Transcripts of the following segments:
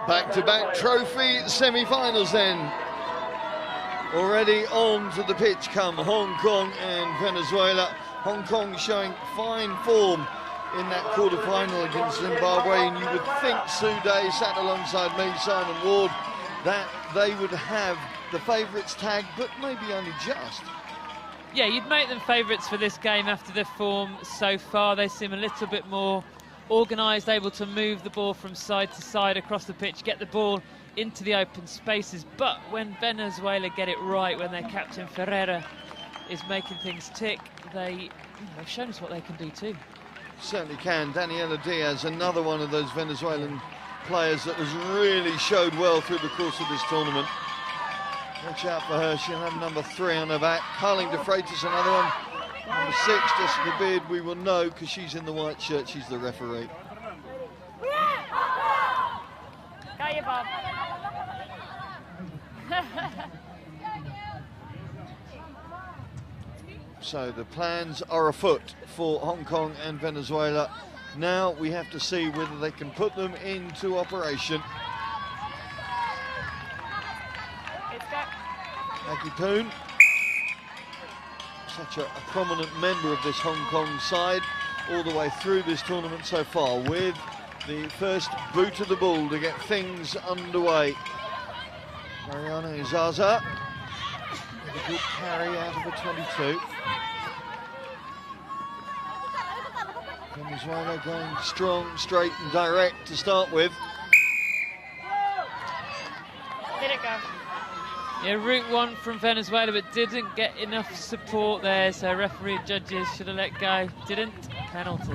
Back-to-back trophy semi-finals then. Already on to the pitch come Hong Kong and Venezuela. Hong Kong showing fine form in that quarter-final against Zimbabwe, and you would think Sue Day sat alongside me, Simon Ward, that they would have the favourites tag, but maybe only just. Yeah, you'd make them favourites for this game after their form so far. They seem a little bit more organised, able to move the ball from side to side across the pitch, get the ball into the open spaces. But when Venezuela get it right, when their captain Ferreira is making things tick, they've shown us what they can do too. Certainly can. Daniela Diaz, another one of those Venezuelan players that has really showed well through the course of this tournament. Watch out for her, she'll have number 3 on her back. Caring De Freitas, another one. Number 6, Jessica Beard, we will know because she's in the white shirt, she's the referee. Got you, Bob. So the plans are afoot for Hong Kong and Venezuela. Now we have to see whether they can put them into operation. Maggie Poon, such a prominent member of this Hong Kong side all the way through this tournament so far, with the first boot of the ball to get things underway. Mariana Izaza with a good carry out of a 22. Venezuela going strong, straight and direct to start with. Did it go? Yeah, route 1 from Venezuela, but didn't get enough support there, so referee and judges should have let go. Didn't. Penalty.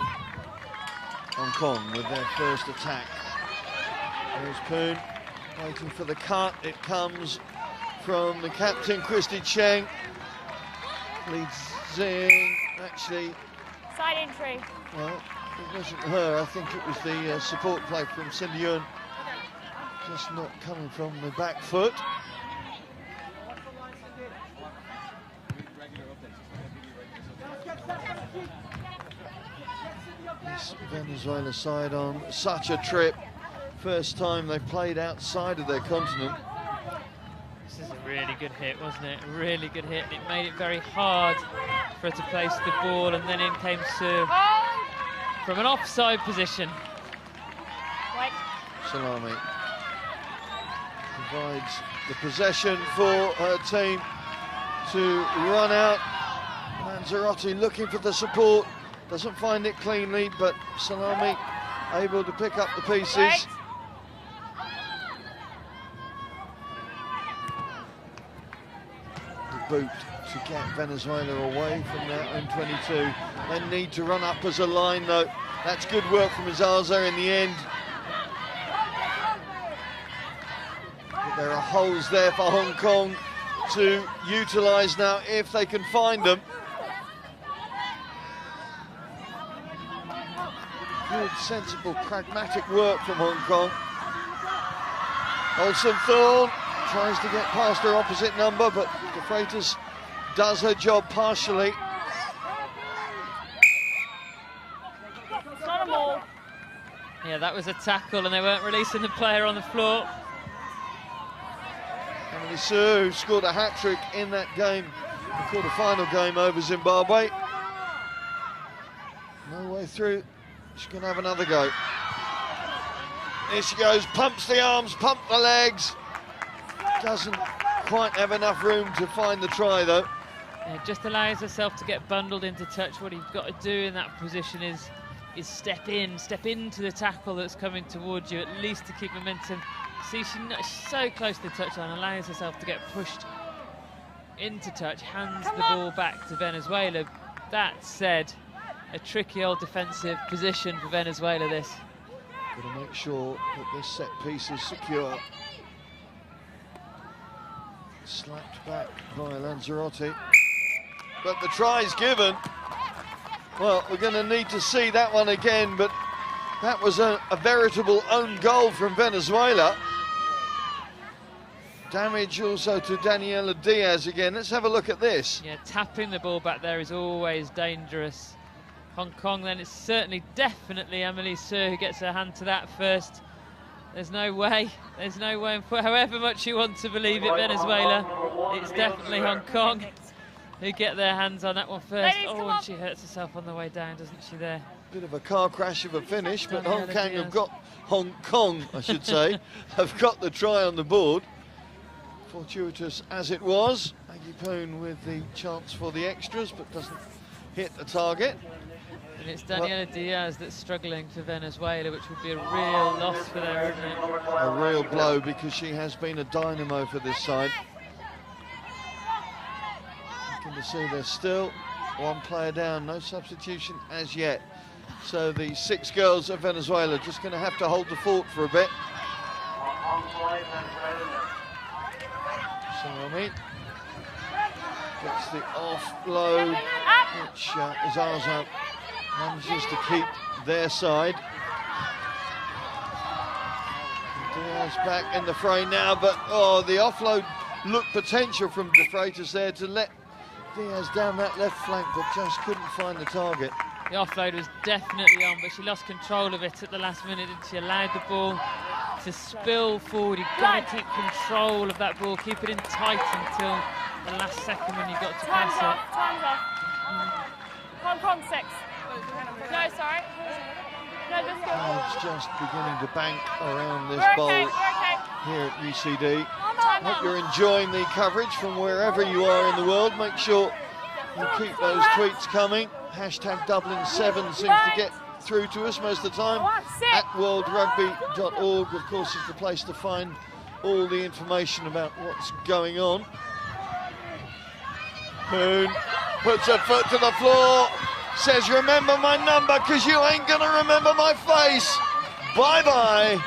Hong Kong with their first attack. There's Poon waiting for the cut. It comes from the captain, Christy Cheng. Leads in, actually. Side entry. Well, it wasn't her. I think it was the support play from Cindy Yun. Just not coming from the back foot. This Venezuela side on such a trip. First time they've played outside of their continent. This is a really good hit, wasn't it? A really good hit. It made it very hard for her to place the ball, and then in came Sue from an offside position. What? Salami provides the possession for her team to run out. Lanzarote looking for the support, doesn't find it cleanly, but Salami able to pick up the pieces. Right. The boot to get Venezuela away from their own 22. They need to run up as a line though. That's good work from Izaza in the end. But there are holes there for Hong Kong to utilise now if they can find them. Good, sensible, pragmatic work from Hong Kong. Olsen Thorne tries to get past her opposite number, but De Freitas does her job partially. It's not a maul. Yeah, that was a tackle, and they weren't releasing the player on the floor. Emily Sue scored a hat-trick in that game, the quarter-final game over Zimbabwe. No way through. She's going to have another go. Here she goes, pumps the arms, pump the legs. Doesn't quite have enough room to find the try though. Yeah, just allows herself to get bundled into touch. What you've got to do in that position is step into the tackle that's coming towards you, at least to keep momentum. See, she's so close to the touchline, allows herself to get pushed into touch, hands the ball back to Venezuela. That said, a tricky old defensive position for Venezuela, this. Got to make sure that this set piece is secure. Slapped back by Lanzarote. But the try's given. Well, we're going to need to see that one again, but that was a veritable own goal from Venezuela. Damage also to Daniela Diaz again. Let's have a look at this. Yeah, tapping the ball back there is always dangerous. Hong Kong then, it's certainly, definitely Emily Sue who gets her hand to that first. There's no way. There's no way. However much you want to believe it, Venezuela, it's definitely Hong Kong who get their hands on that one first. Ladies, oh, and she hurts herself on the way down, doesn't she, there? Bit of a car crash of a finish, but Hong Kong, I should say, have got the try on the board. Fortuitous as it was. Aggie Poon with the chance for the extras, but doesn't hit the target. And it's Daniela Diaz that's struggling for Venezuela, which would be a real loss for them, wouldn't it? A real blow, because she has been a dynamo for this side. You can see there's still one player down, no substitution as yet. So the 6 girls of Venezuela just going to have to hold the fort for a bit. Salami gets the offload, which is Azam manages to keep their side. Diaz back in the fray now, but the offload looked potential from De Freitas there to let Diaz down that left flank, but just couldn't find the target. The offload was definitely on, but she lost control of it at the last minute, and she allowed the ball to spill forward. You've got to keep control of that ball, keep it in tight until the last second when you've got to pass it. Time's off. Hong Kong 6. No, sorry. No, this goes. It's just beginning to bank around this We're bowl okay, we're okay. here at UCD. Time Hope on. you're enjoying the coverage from wherever you are in the world. Make sure you keep those tweets coming. Hashtag Dublin7 seems to get through to us most of the time. At worldrugby.org, of course, is the place to find all the information about what's going on. Poon puts her foot to the floor, says, remember my number, because you ain't going to remember my face. Bye-bye.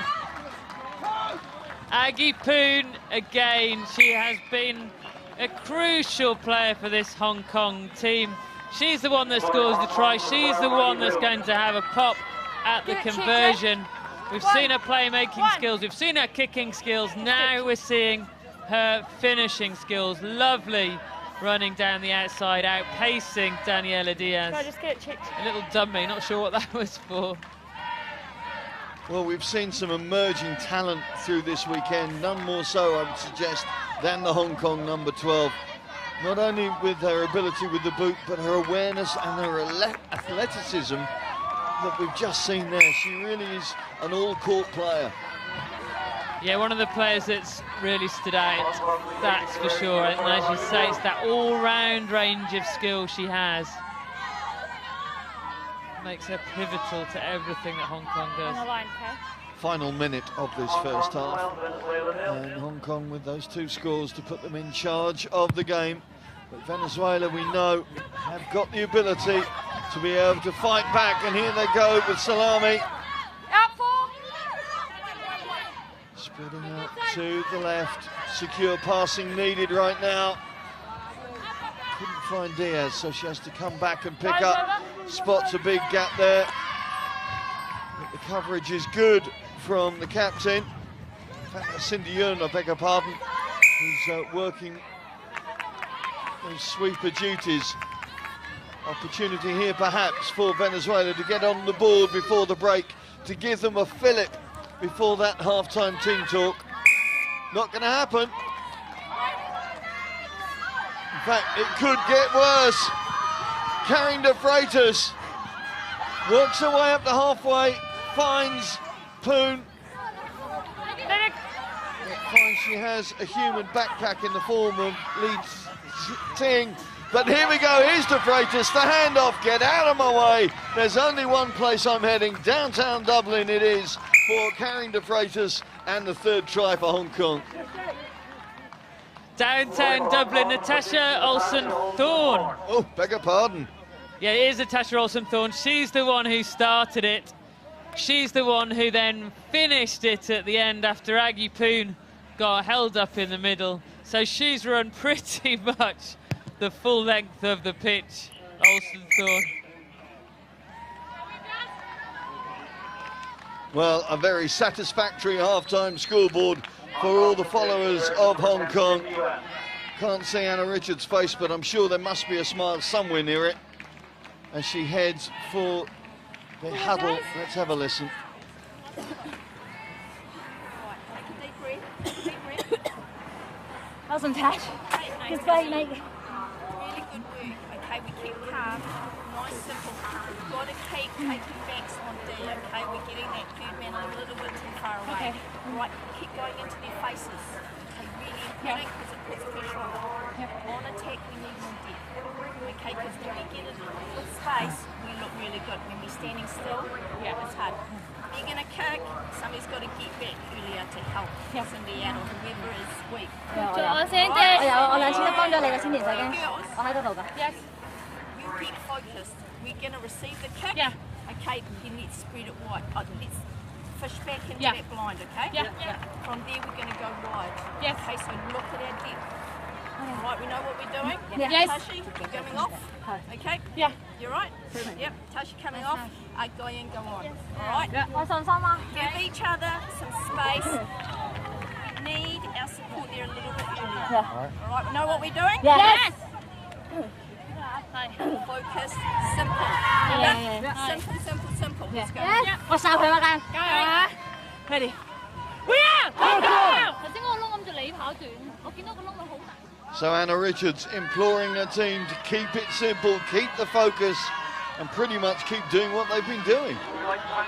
Aggie Poon, again, she has been a crucial player for this Hong Kong team. She's the one that scores the try. She's the one that's going to have a pop at the conversion. We've seen her playmaking skills. We've seen her kicking skills. Now we're seeing her finishing skills. Lovely running down the outside, outpacing Daniela Diaz. Can I just get it chipped? A little dummy, not sure what that was for. Well, we've seen some emerging talent through this weekend, none more so, I would suggest, than the Hong Kong number 12. Not only with her ability with the boot, but her awareness and her athleticism that we've just seen there. She really is an all-court player. Yeah, one of the players that's really stood out, that's for sure. And as you say, it's that all-round range of skill she has. Makes her pivotal to everything that Hong Kong On the does. line, okay? Final minute of this first half. And Hong Kong with those 2 scores to put them in charge of the game. But Venezuela, we know, have got the ability to be able to fight back. And here they go with Salami. Out 4. Spreading out to the left. Secure passing needed right now. Couldn't find Diaz, so she has to come back and pick up. Spots a big gap there. But the coverage is good from the captain. In fact, that's Cindy Yun, I beg her pardon, who's working those sweeper duties. Opportunity here perhaps for Venezuela to get on the board before the break, to give them a fillip before that half-time team talk. Not going to happen. In fact, it could get worse. Caring De Freitas works her way up to halfway, finds Poon. Finds she has a human backpack in the form of Lee Ting. But here we go, here's De Freitas, the handoff, get out of my way. There's only one place I'm heading, downtown Dublin it is, for Caring De Freitas, and the 3rd try for Hong Kong. Downtown Dublin, Natasha Olsen-Thorne. Oh, beg your pardon. Yeah, it is Natasha Olsen-Thorne. She's the one who started it. She's the one who then finished it at the end after Aggie Poon got held up in the middle. So she's run pretty much the full length of the pitch, Olsen-Thorne. Well, a very satisfactory half-time scoreboard for all the followers of Hong Kong. Can't see Anna Richards' face, but I'm sure there must be a smile somewhere near it as she heads for the huddle. Let's have a listen. breath. Deep breath. How's some touch? Just going like. Really good work. Okay, we keep calm. Nice, simple. We've got to keep taking backs on D. Okay, we're getting that third man a little bit too far away. Right, keep going into their faces. Okay, really important because it puts pressure on them. On attack, we need more depth. Okay, because when we get it with space, we look really good. When we're standing still, it's hard. If you're going to kick, somebody's got to get back earlier to help somebody out or whoever is weak. 我兩次都幫咗你嘅先，其實已經我喺嗰度㗎。Yes. You get focused. We're going to receive the kick. Okay, then let's spread it wide. Let's fish back into that blind, okay? From there, we're going to go wide. Okay, so look at our depth. Right, we know what we're doing. Yes. Tashi, you're coming off. Okay? You're right? Yep, Tashi coming off. Go in, go on. Alright? 我信心啊！ Give each other some space. We need our support there a little bit earlier. Alright, we know what we're doing? Yes. Focus, simple. Simple, simple, simple. Let's go. 我殺佢啦，間。加油啊 Ready. 頭先嗰個窿諗住你跑短，我見到個窿佢好大。 So Anna Richards imploring her team to keep it simple, keep the focus, and pretty much keep doing what they've been doing.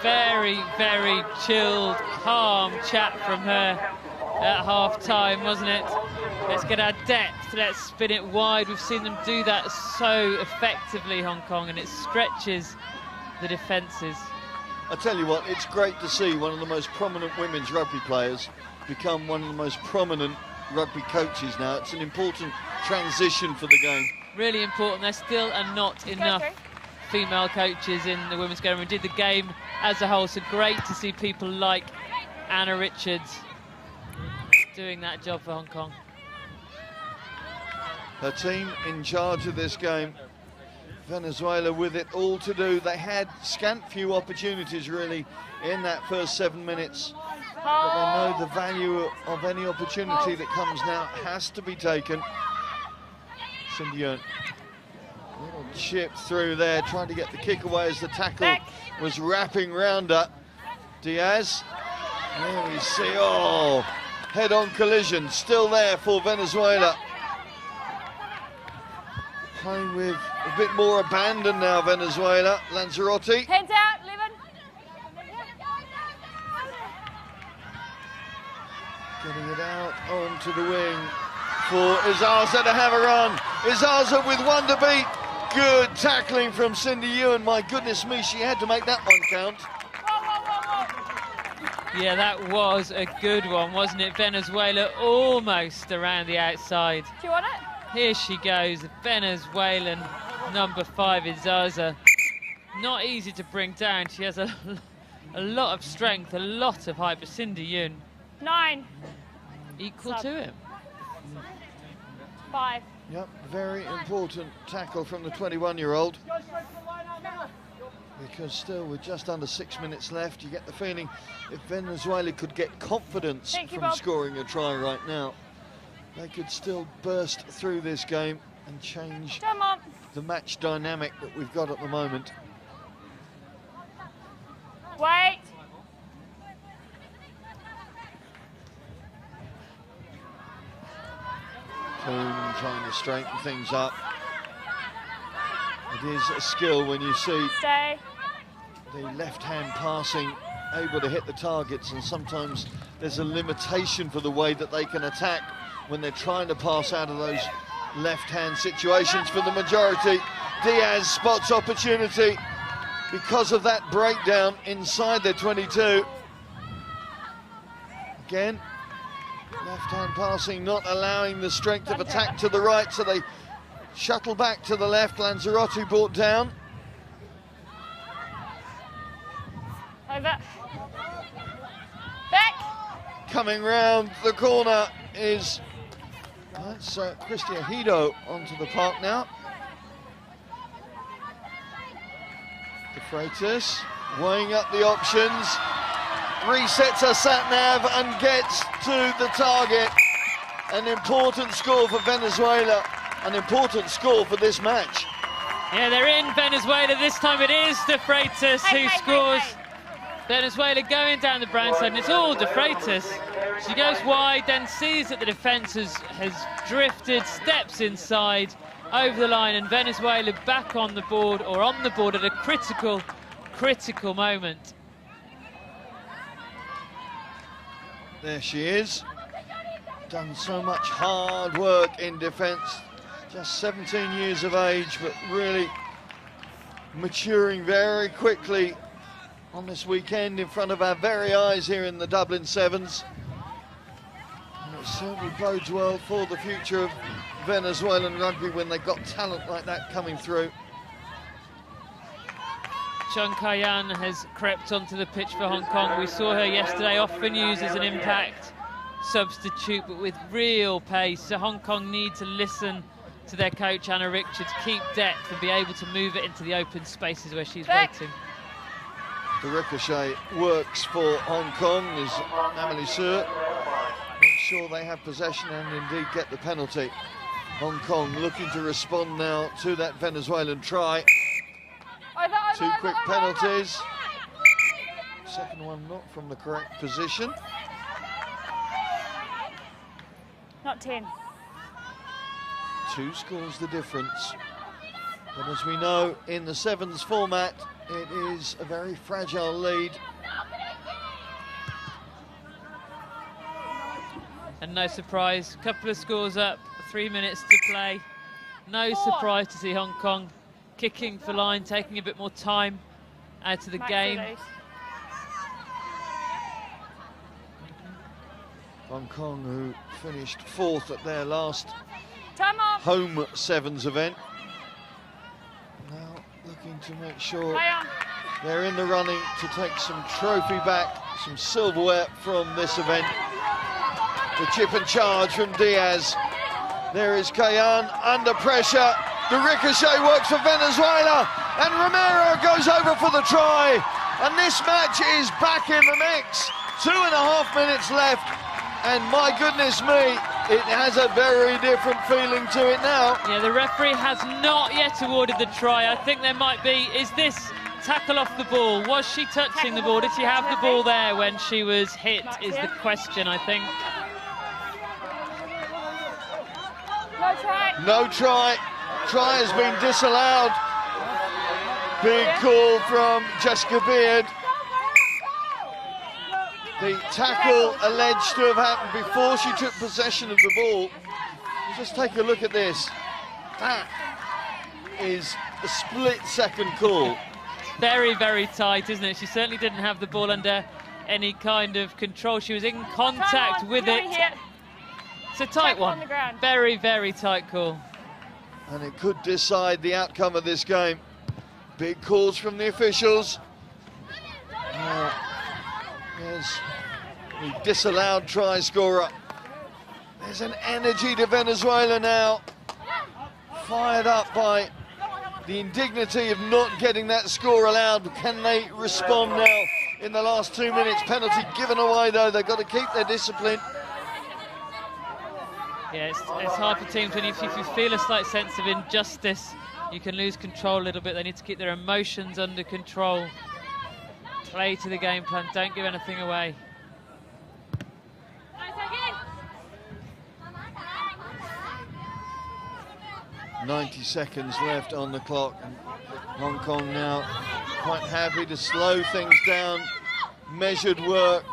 Very, very chilled, calm chat from her at half-time, wasn't it? Let's get our depth, let's spin it wide. We've seen them do that so effectively, Hong Kong, and it stretches the defences. I tell you what, it's great to see one of the most prominent women's rugby players become one of the most prominent rugby coaches now. It's an important transition for the game. Really important. There still are not enough female coaches in the women's game. We did the game as a whole, so great to see people like Anna Richards doing that job for Hong Kong. Her team in charge of this game. Venezuela with it all to do. They had scant few opportunities really in that first 7 minutes. But they know the value of any opportunity that comes now has to be taken. Cindy Yeung, little chip through there, trying to get the kick away as the tackle was wrapping round her. Diaz, there we see, head-on collision, still there for Venezuela. Playing with a bit more abandon now, Venezuela. Lanzarote. Hands out, Levin. Getting it out onto the wing for Izaza to have a run. Izaza with one to beat. Good tackling from Cindy Yeung. My goodness me, she had to make that one count. Yeah, that was a good one, wasn't it? Venezuela almost around the outside. Do you want it? Here she goes, the Venezuelan number 5 Izaza. Not easy to bring down. She has a lot of strength, a lot of height, but Cindy Yeung 9. equal to him. 5. Yep, very important tackle from the 21-year-old. Because still with just under 6 minutes left, you get the feeling if Venezuela could get confidence from scoring a try right now, they could still burst through this game and change the match dynamic that we've got at the moment. Wait. Coon trying to straighten things up. It is a skill when you see the left-hand passing able to hit the targets, and sometimes there's a limitation for the way that they can attack when they're trying to pass out of those left-hand situations for the majority. Diaz spots opportunity because of that breakdown inside their 22. Again, left-hand passing not allowing the strength of attack to the right, so they shuttle back to the left. Lanzarote brought down. Over. Back. Coming round the corner is Christia Hido onto the park now. De Freitas weighing up the options, resets her sat-nav and gets to the target. An important score for Venezuela, an important score for this match. Yeah, they're in Venezuela. This time it is De Freitas who scores Venezuela going down the brown side, and it's all De Freitas. She goes wide, then sees that the defence has drifted, steps inside, over the line, and Venezuela back on the board, or on the board at a critical moment. There she is. Done so much hard work in defence. Just 17 years of age, but really maturing very quickly on this weekend in front of our very eyes here in the Dublin Sevens. And it certainly bodes well for the future of Venezuelan rugby when they've got talent like that coming through. Chun Kayan has crept onto the pitch for Hong Kong. We saw her yesterday, often used as an impact substitute, but with real pace. So Hong Kong need to listen to their coach, Anna Richards, keep depth and be able to move it into the open spaces where she's waiting. The ricochet works for Hong Kong as Amelie Sur make sure they have possession and indeed get the penalty. Hong Kong looking to respond now to that Venezuelan try. Two quick penalties. Second one not from the correct position. Not 10. Two scores the difference. But as we know, in the sevens format, it is a very fragile lead. And no surprise, couple of scores up, 3 minutes to play. No surprise to see Hong Kong kicking for line, taking a bit more time out of the game. Hong Kong, who finished fourth at their last home sevens event. Now looking to make sure they're in the running to take some trophy back, some silverware from this event. The chip and charge from Diaz. There is Kayan under pressure. The ricochet works for Venezuela, and Romero goes over for the try. And this match is back in the mix. 2.5 minutes left, and my goodness me, it has a very different feeling to it now. Yeah, the referee has not yet awarded the try. I think there might be, is this tackle off the ball? Was she touching the ball? Did she have the ball there when she was hit, is the question, I think. No try. No try. Try has been disallowed. Big call from Jessica Beard. The tackle alleged to have happened before she took possession of the ball. Just take a look at this. That is a split-second call. Very, very tight, isn't it? She certainly didn't have the ball under any kind of control. She was in contact with it. It's a tight one. Very, very tight call. And it could decide the outcome of this game. Big calls from the officials. There's the disallowed try scorer. There's an energy to Venezuela now. Fired up by the indignity of not getting that score allowed. Can they respond now in the last 2 minutes? Penalty given away though. They've got to keep their discipline. Yeah, it's hard for teams when if you feel a slight sense of injustice, you can lose control a little bit. They need to keep their emotions under control. Play to the game plan, don't give anything away. .90 seconds left on the clock. And Hong Kong now quite happy to slow things down. Measured work.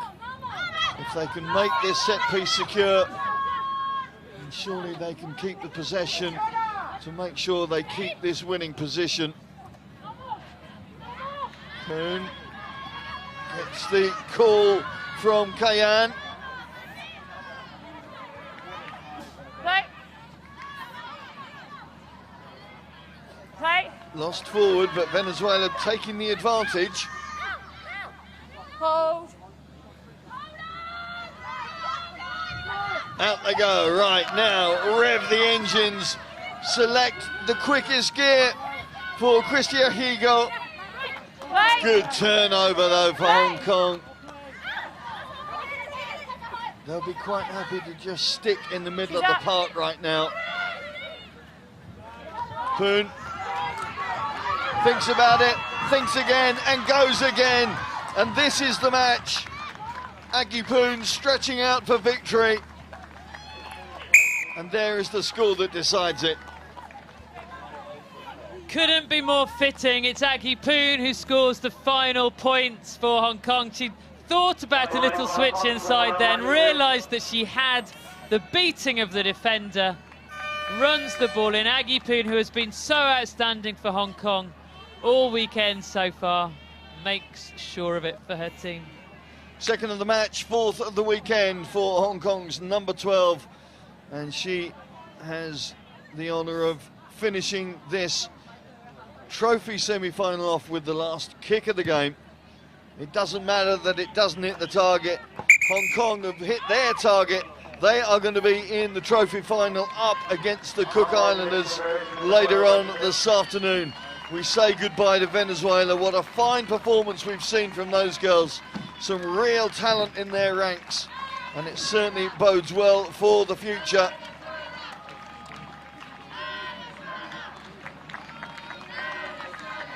If they can make this set piece secure, and surely they can keep the possession to make sure they keep this winning position. Kuhn gets the call from Kayan. Play. Lost forward, but Venezuela taking the advantage. Hold. Out they go, right now, rev the engines, select the quickest gear for Cristia Higo. Good turnover though for Hong Kong. They'll be quite happy to just stick in the middle of the park right now. Poon thinks about it, thinks again, and goes again. And this is the match. Aggie Poon stretching out for victory. And there is the score that decides it. Couldn't be more fitting. It's Aggie Poon who scores the final points for Hong Kong. She thought about a little switch inside then, realised that she had the beating of the defender, runs the ball in. Aggie Poon, who has been so outstanding for Hong Kong all weekend so far, makes sure of it for her team. Second of the match, fourth of the weekend for Hong Kong's number 12. And she has the honour of finishing this trophy semi-final off with the last kick of the game. It doesn't matter that it doesn't hit the target. Hong Kong have hit their target. They are going to be in the trophy final up against the Cook Islanders later on this afternoon. We say goodbye to Venezuela. What a fine performance we've seen from those girls. Some real talent in their ranks, and it certainly bodes well for the future.